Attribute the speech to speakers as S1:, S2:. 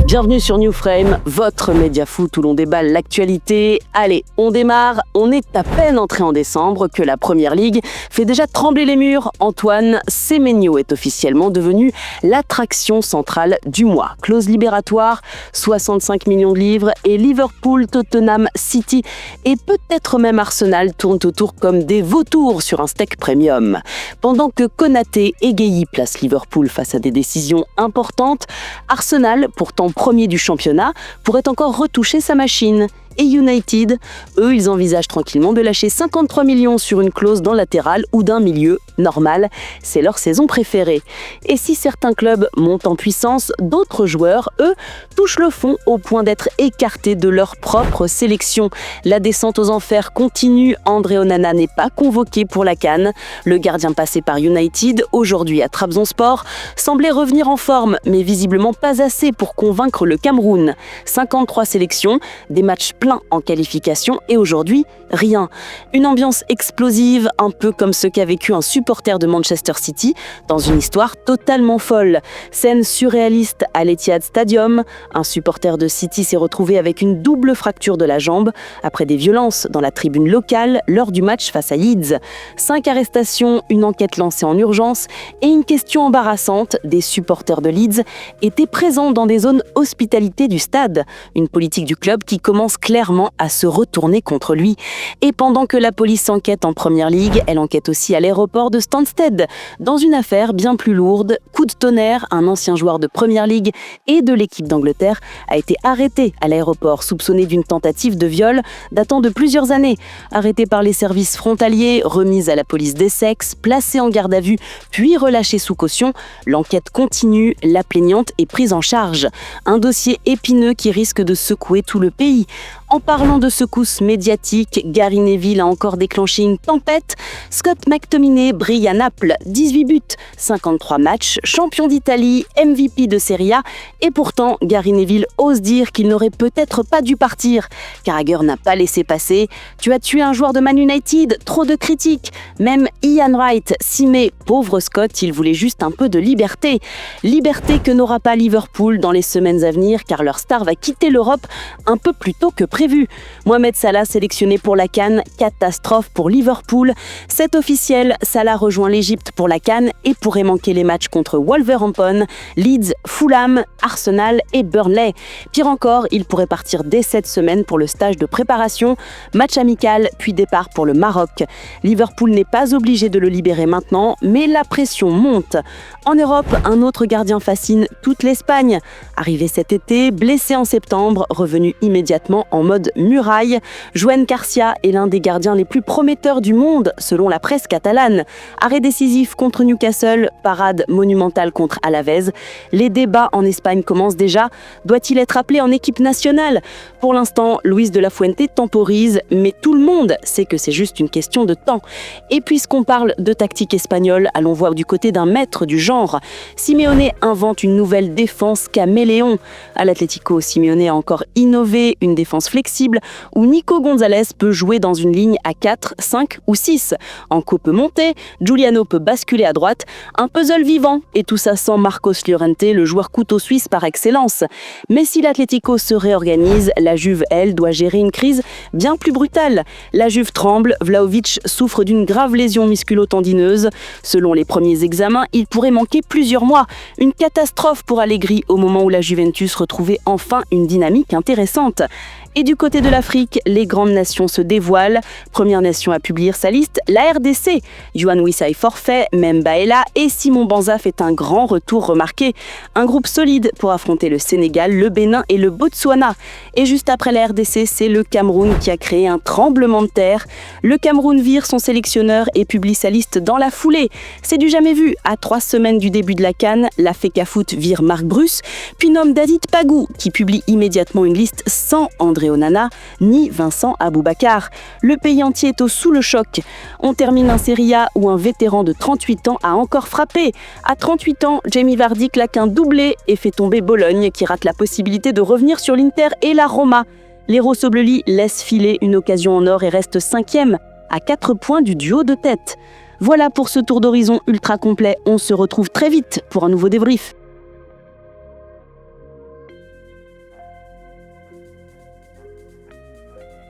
S1: Bienvenue sur New Frame, votre média foot où l'on déballe l'actualité. Allez, on démarre, on est à peine entré en décembre que la Première Ligue fait déjà trembler les murs. Antoine Semenyo est officiellement devenu l'attraction centrale du mois. Clause libératoire, 65 millions de livres et Liverpool, Tottenham, City et peut-être même Arsenal tournent autour comme des vautours sur un steak premium. Pendant que Konaté et Gueye placent Liverpool face à des décisions importantes, Arsenal, pourtant premier du championnat, pourrait encore retoucher sa machine. Et United, eux, ils envisagent tranquillement de lâcher 53 millions sur une clause dans le latéral ou d'un milieu normal. C'est leur saison préférée. Et si certains clubs montent en puissance, d'autres joueurs, eux, touchent le fond au point d'être écartés de leur propre sélection. La descente aux enfers continue. André Onana n'est pas convoqué pour la CAN. Le gardien passé par United, aujourd'hui à Trabzonspor, semblait revenir en forme, mais visiblement pas assez pour convaincre le Cameroun. 53 sélections, des matchs pleins en qualification et aujourd'hui, rien. Une ambiance explosive, un peu comme ce qu'a vécu un supporter de Manchester City dans une histoire totalement folle. Scène surréaliste à l'Etihad Stadium, un supporter de City s'est retrouvé avec une double fracture de la jambe après des violences dans la tribune locale lors du match face à Leeds. 5 arrestations, une enquête lancée en urgence et une question embarrassante, des supporters de Leeds étaient présents dans des zones hospitalité du stade. Une politique du club qui commence clairement à se retourner contre lui. Et pendant que la police enquête en Première Ligue, elle enquête aussi à l'aéroport de Stansted. Dans une affaire bien plus lourde, coup de tonnerre, un ancien joueur de Première Ligue et de l'équipe d'Angleterre a été arrêté à l'aéroport, soupçonné d'une tentative de viol datant de plusieurs années. Arrêté par les services frontaliers, remis à la police d'Essex, placé en garde à vue, puis relâché sous caution, l'enquête continue, la plaignante est prise en charge. Un dossier épineux qui risque de secouer tout le pays. En parlant de secousses médiatiques, Gary Neville a encore déclenché une tempête. Scott McTominay brille à Naples, 18 buts, 53 matchs, champion d'Italie, MVP de Serie A. Et pourtant, Gary Neville ose dire qu'il n'aurait peut-être pas dû partir. Carragher n'a pas laissé passer. Tu as tué un joueur de Man United, trop de critiques. Même Ian Wright s'y met. Pauvre Scott, il voulait juste un peu de liberté. Liberté que n'aura pas Liverpool dans les semaines à venir, car leur star va quitter l'Europe un peu plus tôt que prévu. Mohamed Salah sélectionné pour la CAN, catastrophe pour Liverpool. C'est officiel, Salah rejoint l'Égypte pour la CAN et pourrait manquer les matchs contre Wolverhampton, Leeds, Fulham, Arsenal et Burnley. Pire encore, il pourrait partir dès cette semaine pour le stage de préparation, match amical puis départ pour le Maroc. Liverpool n'est pas obligé de le libérer maintenant, mais la pression monte. En Europe, un autre gardien fascine toute l'Espagne. Arrivé cet été, blessé en septembre, revenu immédiatement en mode muraille, Joan Garcia est l'un des gardiens les plus prometteurs du monde, selon la presse catalane. Arrêt décisif contre Newcastle, parade monumentale contre Alavés. Les débats en Espagne commencent déjà. Doit-il être appelé en équipe nationale ? Pour l'instant, Luis de la Fuente temporise, mais tout le monde sait que c'est juste une question de temps. Et puisqu'on parle de tactique espagnole, allons voir du côté d'un maître du genre. Simeone invente une nouvelle défense caméléon. À l'Atlético, Simeone a encore innové une défense flexible où Nico Gonzalez peut jouer dans une ligne à 4, 5 ou 6. Anco peut monter, Giuliano peut basculer à droite, un puzzle vivant, et tout ça sans Marcos Llorente, le joueur couteau suisse par excellence. Mais si l'Atlético se réorganise, la Juve, elle, doit gérer une crise bien plus brutale. La Juve tremble, Vlahovic souffre d'une grave lésion musculo-tendineuse. Selon les premiers examens, il pourrait manquer plusieurs mois. Une catastrophe pour Allegri au moment où la Juventus retrouvait enfin une dynamique intéressante. Et du côté de l'Afrique, les grandes nations se dévoilent. Première nation à publier sa liste, la RDC. Yohan Wissa est forfait, Memba est là et Simon Banza fait un grand retour remarqué. Un groupe solide pour affronter le Sénégal, le Bénin et le Botswana. Et juste après la RDC, c'est le Cameroun qui a créé un tremblement de terre. Le Cameroun vire son sélectionneur et publie sa liste dans la foulée. C'est du jamais vu. À 3 semaines du début de la CAN, la FECAFOOT vire Marc Bruce, puis nomme Dadit Pagou, qui publie immédiatement une liste sans André Onana ni Vincent Aboubakar. Le pays entier est sous le choc. On termine un Serie A où un vétéran de 38 ans a encore frappé. À 38 ans, Jamie Vardy claque un doublé et fait tomber Bologne qui rate la possibilité de revenir sur l'Inter et la Roma. Les Rossobleli laissent filer une occasion en or et restent 5e, à 4 points du duo de tête. Voilà pour ce tour d'horizon ultra complet. On se retrouve très vite pour un nouveau débrief.